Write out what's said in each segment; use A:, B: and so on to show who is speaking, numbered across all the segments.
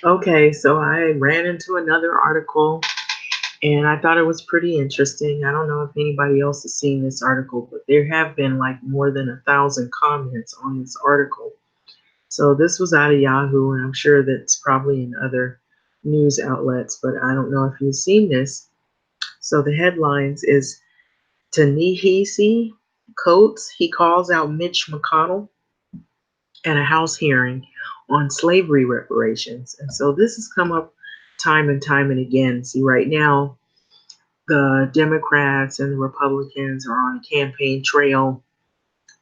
A: Okay, so I ran into another article and I thought it was pretty interesting. I don't know if anybody else has seen this article, but there have been like more than 1,000 comments on this article. So this was out of Yahoo, and I'm sure that's probably in other news outlets, but I don't know if you've seen this. So the headlines is Ta-Nehisi Coates, he calls out Mitch McConnell at a House hearing on slavery reparations. And so this has come up time and time and again. See, right now, the Democrats and the Republicans are on a campaign trail,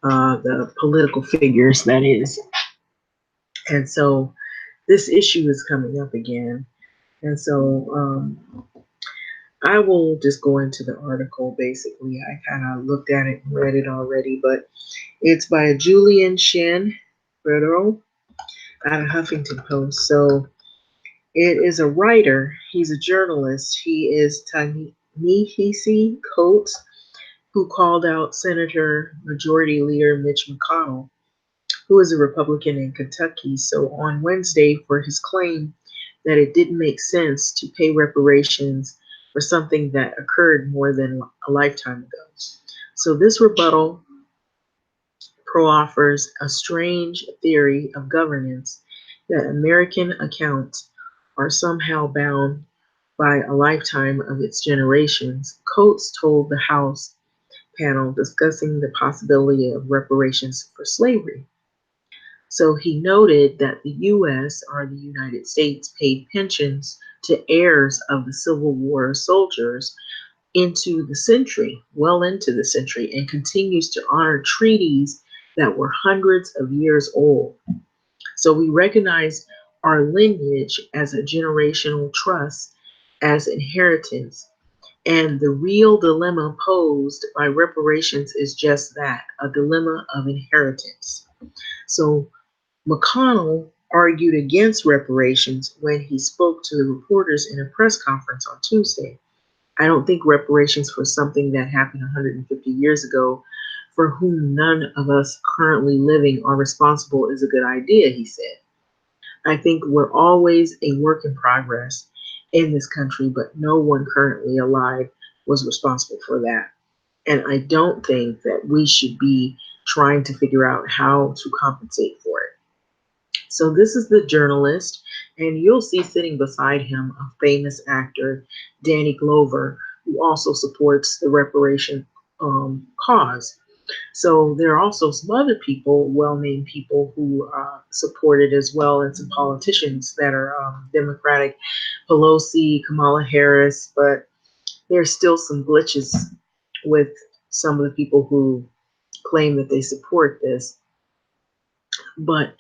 A: the political figures, that is. And so this issue is coming up again. And so I will just go into the article basically. I kind of looked at it and read it already, but it's by Julian Shin Federal out of Huffington Post. So it is a writer, he's a journalist. He is Ta-Nehisi Coates, who called out Senator Majority Leader Mitch McConnell, who is a Republican in Kentucky, so on Wednesday for his claim that it didn't make sense to pay reparations for something that occurred more than a lifetime ago. So this rebuttal offers a strange theory of governance that American accounts are somehow bound by a lifetime of its generations. Coates told the House panel discussing the possibility of reparations for slavery. So he noted that the U.S. or the United States paid pensions to heirs of the Civil War soldiers into the century, well into the century, and continues to honor treaties that were hundreds of years old. So we recognize our lineage as a generational trust, as inheritance. And the real dilemma posed by reparations is just that, a dilemma of inheritance. So McConnell argued against reparations when he spoke to the reporters in a press conference on Tuesday. I don't think reparations for something that happened 150 years ago, for whom none of us currently living are responsible, is a good idea, he said. I think we're always a work in progress in this country, but no one currently alive was responsible for that. And I don't think that we should be trying to figure out how to compensate for it. So this is the journalist, and you'll see sitting beside him a famous actor, Danny Glover, who also supports the reparation cause. So there are also some other people, well-named people, who support it as well, and some politicians that are Democratic, Pelosi, Kamala Harris, but there's still some glitches with some of the people who claim that they support this. But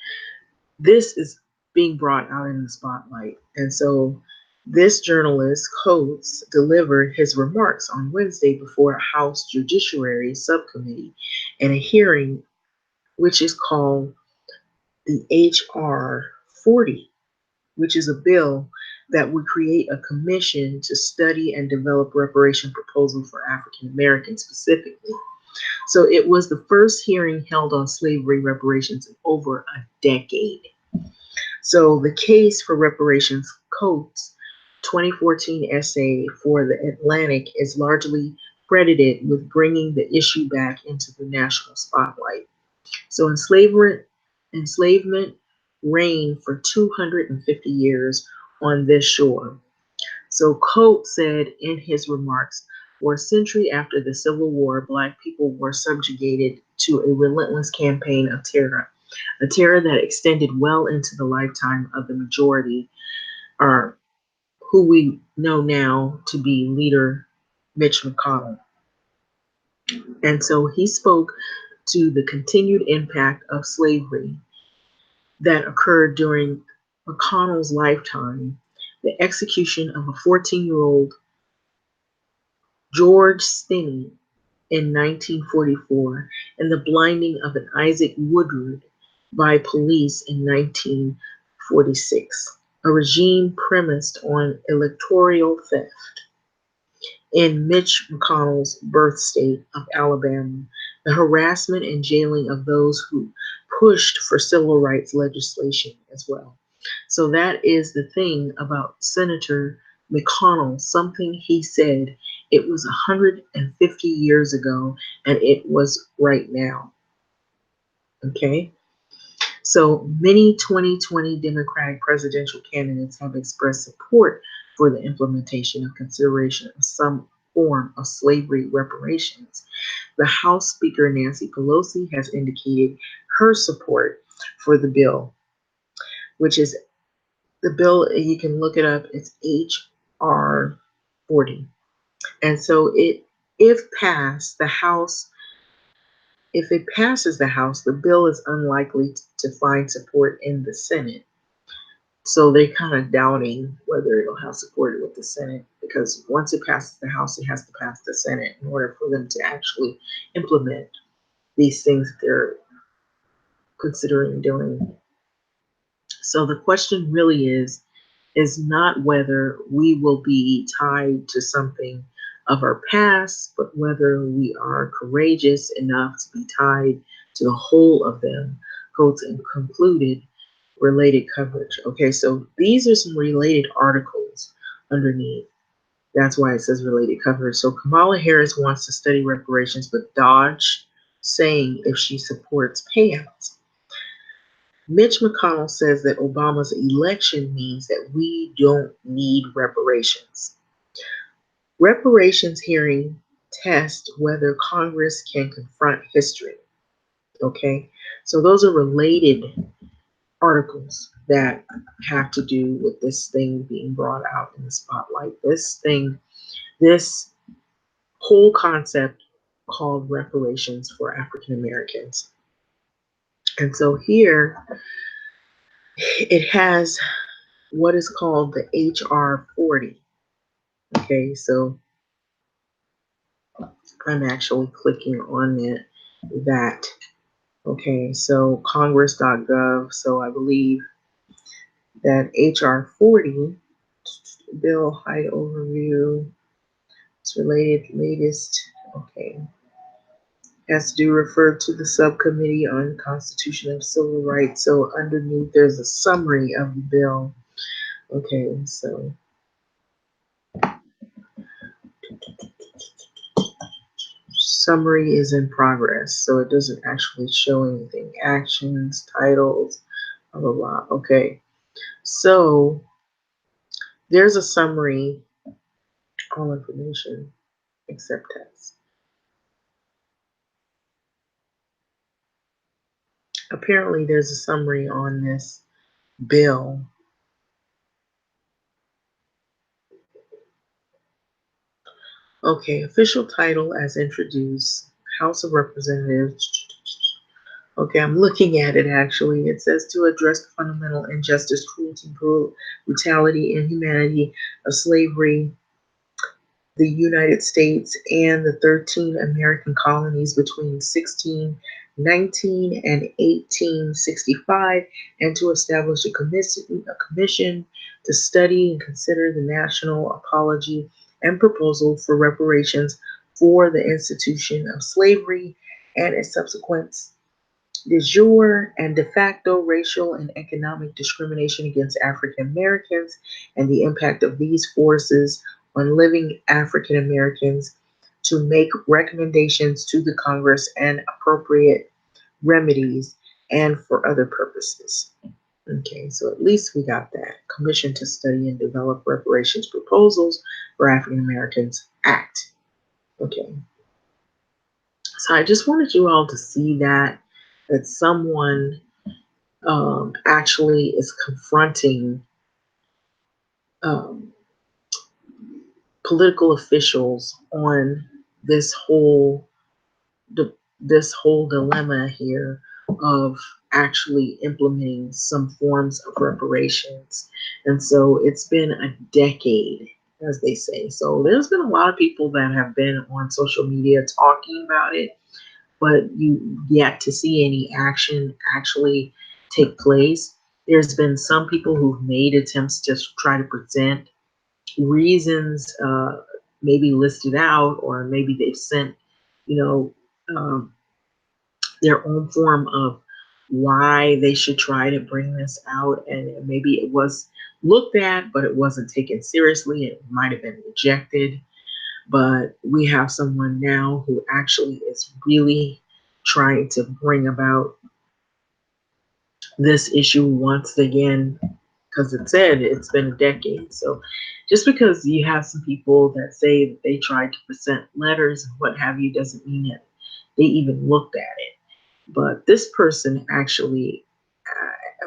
A: this is being brought out in the spotlight. And so this journalist, Coates, delivered his remarks on Wednesday before a House Judiciary Subcommittee in a hearing which is called the H.R. 40, which is a bill that would create a commission to study and develop reparation proposals for African Americans specifically. So it was the first hearing held on slavery reparations in over a decade. So the case for reparations, Coates' 2014 essay for The Atlantic is largely credited with bringing the issue back into the national spotlight. So enslavement reigned for 250 years on this shore. So Coates said in his remarks, for a century after the Civil War, Black people were subjugated to a relentless campaign of terror, a terror that extended well into the lifetime of the majority, or who we know now to be leader Mitch McConnell. And so he spoke to the continued impact of slavery that occurred during McConnell's lifetime, the execution of a 14-year-old George Stinney in 1944, and the blinding of an Isaac Woodard by police in 1946, a regime premised on electoral theft. In Mitch McConnell's birth state of Alabama, the harassment and jailing of those who pushed for civil rights legislation as well. So that is the thing about Senator McConnell, something he said, it was 150 years ago and it was right now. Okay? So many 2020 Democratic presidential candidates have expressed support for the implementation of consideration of some form of slavery reparations. The House Speaker Nancy Pelosi has indicated her support for the bill, which is the bill, you can look it up, it's HR 40. And so if passed, the House, if it passes the House, the bill is unlikely to find support in the Senate. So they're kind of doubting whether it'll have support with the Senate because once it passes the House, it has to pass the Senate in order for them to actually implement these things that they're considering doing. So the question really is not whether we will be tied to something of our past, but whether we are courageous enough to be tied to the whole of them, quotes and concluded related coverage. Okay, so these are some related articles underneath. That's why it says related coverage. So Kamala Harris wants to study reparations, but dodge saying if she supports payouts. Mitch McConnell says that Obama's election means that we don't need reparations. Reparations hearing test whether Congress can confront history. Okay, so those are related articles that have to do with this thing being brought out in the spotlight. This whole concept called reparations for African Americans. And so here it has what is called the HR 40. Okay, so I'm actually clicking on it, that. Okay, so congress.gov. So I believe that HR 40, bill height overview, it's related latest. Okay, has to do refer to the subcommittee on Constitution and Civil Rights. So underneath there's a summary of the bill. Okay, so summary is in progress, so it doesn't actually show anything. Actions, titles, blah, blah, blah. Okay, so there's a summary, all information except text. Apparently, there's a summary on this bill. Okay, official title as introduced, House of Representatives. Okay, I'm looking at it actually. It says to address the fundamental injustice, cruelty, brutality, inhumanity of slavery, the United States, and the 13 American colonies between 1619 and 1865, and to establish a commission to study and consider the national apology and proposal for reparations for the institution of slavery and its subsequent de jure and de facto racial and economic discrimination against African Americans and the impact of these forces on living African Americans, to make recommendations to the Congress and appropriate remedies, and for other purposes. Okay, so at least we got that. Commission to study and develop reparations proposals for African Americans Act. Okay, so I just wanted you all to see that someone actually is confronting um, political officials on this whole this whole dilemma here of actually implementing some forms of reparations. And so it's been a decade, as they say. So there's been a lot of people that have been on social media talking about it, but you yet to see any action actually take place. There's been some people who've made attempts to try to present reasons, maybe listed out, or maybe they've sent, you know, um, their own form of why they should try to bring this out, and maybe it was looked at, but it wasn't taken seriously. It might have been rejected. But we have someone now who actually is really trying to bring about this issue once again, because it said it's been a decade. So just because you have some people that say that they tried to present letters and what have you doesn't mean that they even looked at it. But this person actually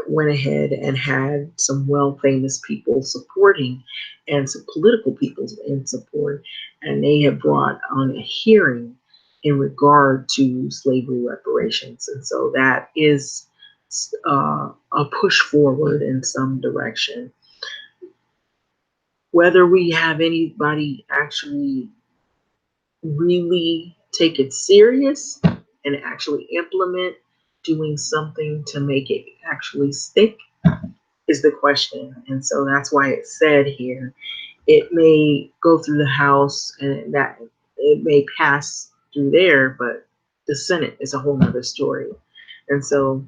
A: went ahead and had some well famous people supporting and some political people in support, and they have brought on a hearing in regard to slavery reparations. And so that is a push forward in some direction. Whether we have anybody actually really take it serious and actually implement doing something to make it actually stick is the question. And so that's why it said here it may go through the House and that it may pass through there, but the Senate is a whole nother story. And so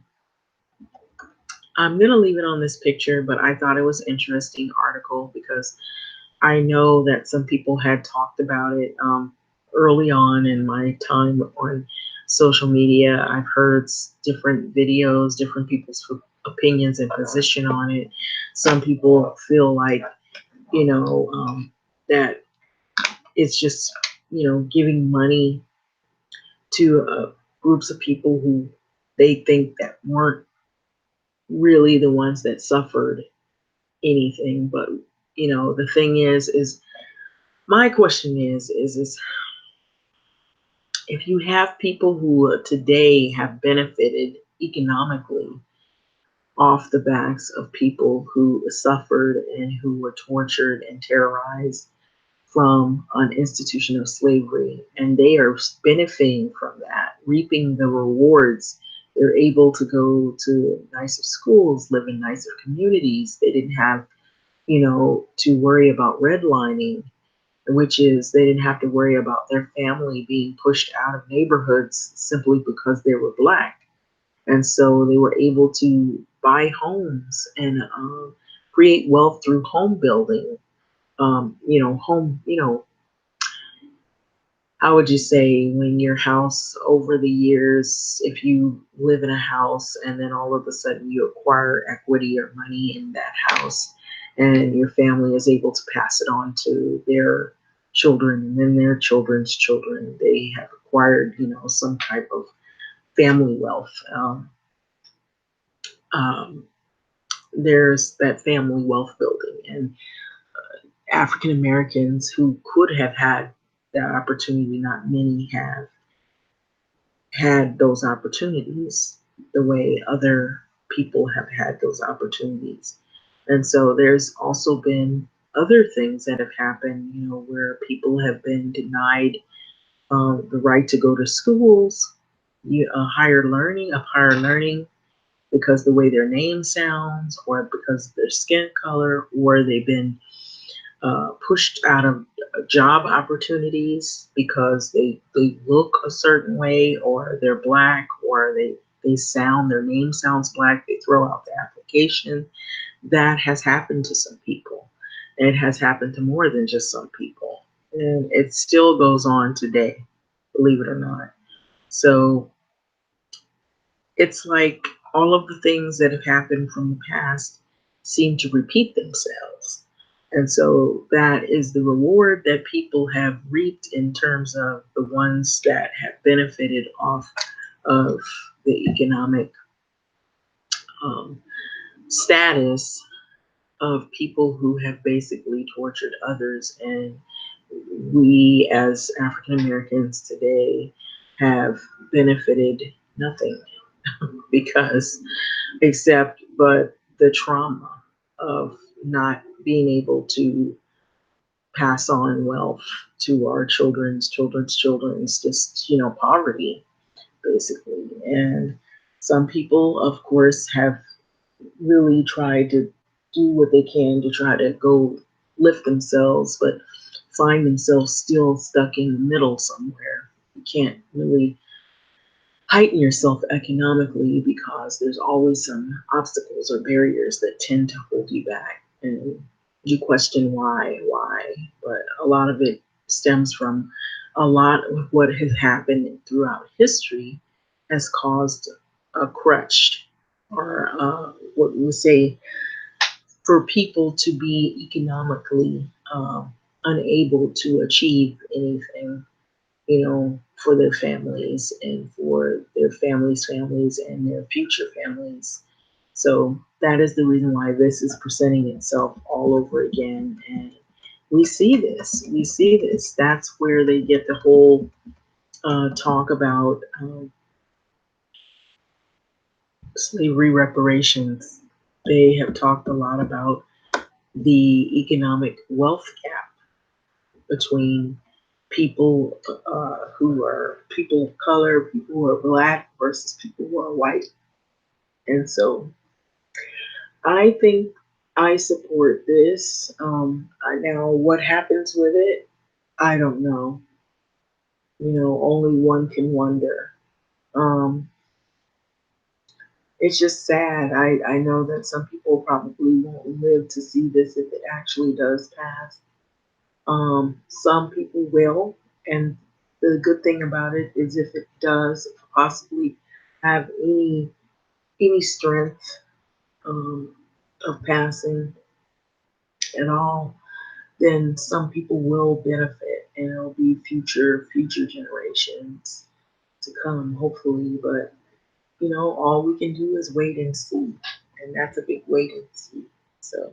A: I'm going to leave it on this picture, but I thought it was an interesting article because I know that some people had talked about it early on in my time on social media. I've heard different videos, different people's opinions and position on it. Some people feel like, that it's just, giving money to groups of people who they think that weren't really the ones that suffered anything. But, the thing is my question is if you have people who today have benefited economically off the backs of people who suffered and who were tortured and terrorized from an institution of slavery, and they are benefiting from that, reaping the rewards. They're able to go to nicer schools, live in nicer communities. They didn't have, to worry about redlining, which is they didn't have to worry about their family being pushed out of neighborhoods simply because they were Black. And so they were able to buy homes and create wealth through home building. Home, how would you say when your house over the years, if you live in a house and then all of a sudden you acquire equity or money in that house and your family is able to pass it on to their children and then their children's children, they have acquired, some type of family wealth. Um, there's that family wealth building, and African Americans who could have had that opportunity, not many have had those opportunities the way other people have had those opportunities. And so there's also been other things that have happened, where people have been denied the right to go to schools, higher learning because the way their name sounds, or because of their skin color, or they've been pushed out of job opportunities because they look a certain way, or they're Black, or their name sounds Black, they throw out the application. That has happened to some people. And it has happened to more than just some people. And it still goes on today, believe it or not. So it's like all of the things that have happened from the past seem to repeat themselves. And so that is the reward that people have reaped in terms of the ones that have benefited off of the economic um, status of people who have basically tortured others. And we, as African Americans today, have benefited nothing because except but the trauma of not being able to pass on wealth to our children's just poverty basically. And some people of course have really tried to do what they can to try to go lift themselves, but find themselves still stuck in the middle somewhere. You can't really heighten yourself economically because there's always some obstacles or barriers that tend to hold you back. And you question why. But a lot of it stems from a lot of what has happened throughout history has caused a crutch or what we would say for people to be economically unable to achieve anything, for their families and for their families and their future families. So that is the reason why this is presenting itself all over again. And we see this. We see this. That's where they get the whole talk about slavery reparations. They have talked a lot about the economic wealth gap between people who are people of color, people who are black versus people who are white. And so I think I support this. Now, what happens with it, I don't know. Only one can wonder. Um, it's just sad. I know that some people probably won't live to see this if it actually does pass. Some people will, and the good thing about it is if it does possibly have any strength um, of passing at all, then some people will benefit, and it'll be future generations to come, hopefully. But all we can do is wait and see, and that's a big wait and see. So,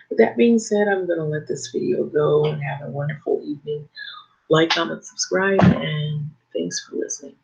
A: with that being said, I'm gonna let this video go and have a wonderful evening. Like, comment, subscribe, and thanks for listening.